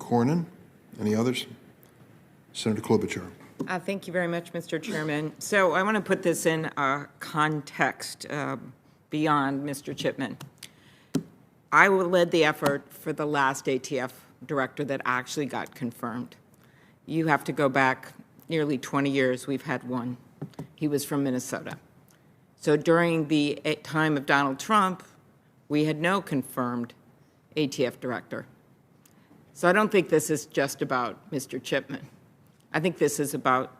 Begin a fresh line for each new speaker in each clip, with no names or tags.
Cornyn. Any others? Senator Klobuchar.
Thank you very much, Mr. Chairman. So I want to put this in a context beyond Mr. Chipman. I led the effort for the last ATF director that actually got confirmed. You have to go back nearly 20 years. We've had one. He was from Minnesota. So during the time of Donald Trump, we had no confirmed ATF director. So I don't think this is just about Mr. Chipman. I think this is about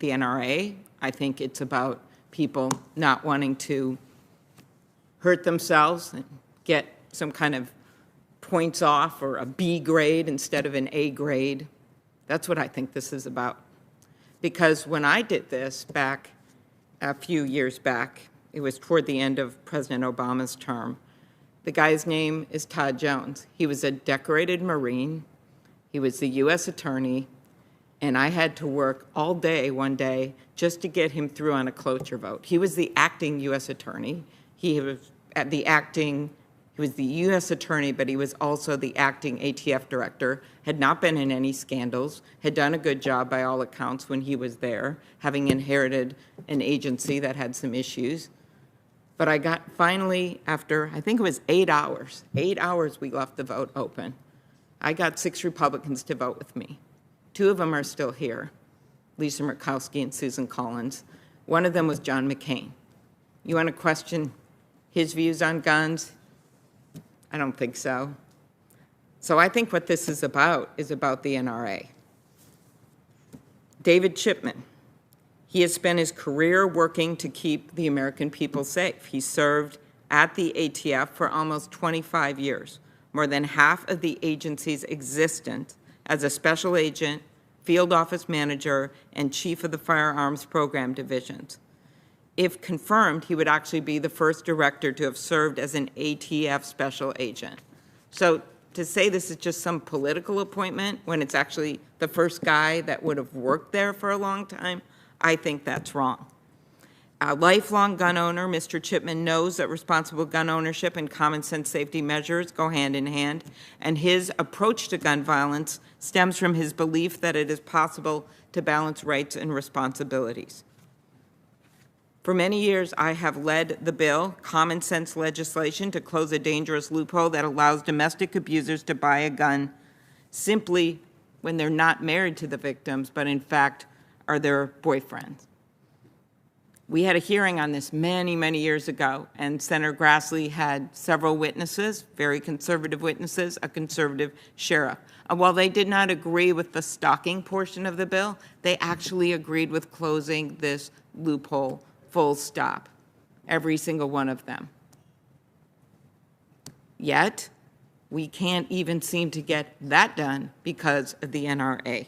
the NRA. I think it's about people not wanting to hurt themselves and get some kind of points off or a B grade instead of an A grade. That's what I think this is about. Because when I did this back a few years back, it was toward the end of President Obama's term, the guy's name is Todd Jones. He was a decorated Marine. He was the U.S. Attorney. And I had to work all day one day just to get him through on a cloture vote. He was the acting U.S. Attorney. He was the U.S. Attorney, but he was also the acting ATF Director, had not been in any scandals, had done a good job by all accounts when he was there, having inherited an agency that had some issues. But I got finally, after I think it was 8 hours we left the vote open. I got 6 Republicans to vote with me. 2 of them are still here, Lisa Murkowski and Susan Collins. One of them was John McCain. You want to question his views on guns? I don't think so. So I think what this is about the NRA. David Chipman. He has spent his career working to keep the American people safe. He served at the ATF for almost 25 years, more than half of the agency's existence as a special agent, field office manager, and chief of the firearms program divisions. If confirmed, he would actually be the first director to have served as an ATF special agent. So to say this is just some political appointment when it's actually the first guy that would have worked there for a long time, I think that's wrong. A lifelong gun owner, Mr. Chipman knows that responsible gun ownership and common sense safety measures go hand in hand, and his approach to gun violence stems from his belief that it is possible to balance rights and responsibilities. For many years, I have led the bill, common sense legislation, to close a dangerous loophole that allows domestic abusers to buy a gun simply when they're not married to the victims, but in fact are their boyfriends. We had a hearing on this many, many years ago, and Senator Grassley had several witnesses, very conservative witnesses, a conservative sheriff. And while they did not agree with the stalking portion of the bill, they actually agreed with closing this loophole, full stop, every single one of them. Yet, we can't even seem to get that done because of the NRA.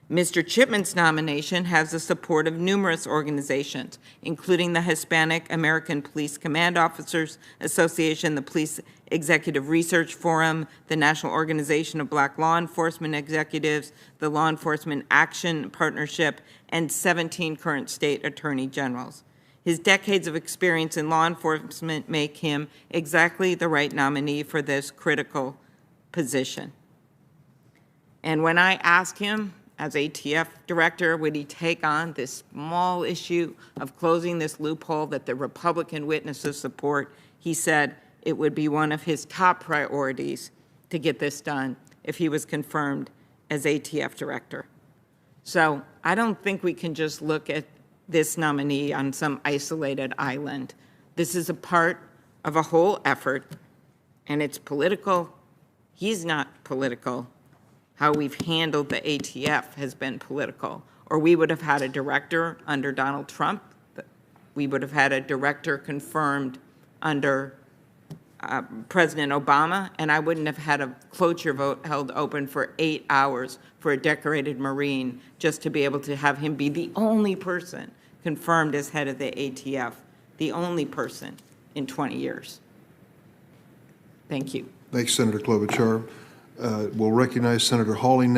Mr. Chipman's nomination has the support of numerous organizations, including the Hispanic American Police Command Officers Association, the Police Executive Research Forum, the National Organization of Black Law Enforcement Executives, the Law Enforcement Action Partnership, and 17 current state attorney generals. His decades of experience in law enforcement make him exactly the right nominee for this critical position. And when I asked him, as ATF director, would he take on this small issue of closing this loophole that the Republican witnesses support, he said it would be one of his top priorities to get this done if he was confirmed as ATF director. So I don't think we can just look at this nominee on some isolated island. This is a part of a whole effort, and it's political. He's not political. How we've handled the ATF has been political. Or we would have had a director under Donald Trump. We would have had a director confirmed under President Obama, and I wouldn't have had a cloture vote held open for 8 hours for a decorated Marine just to be able to have him be the only person confirmed as head of the ATF, the only person in 20 years. Thank you.
Thanks, Senator Klobuchar. We'll recognize Senator Hawley now.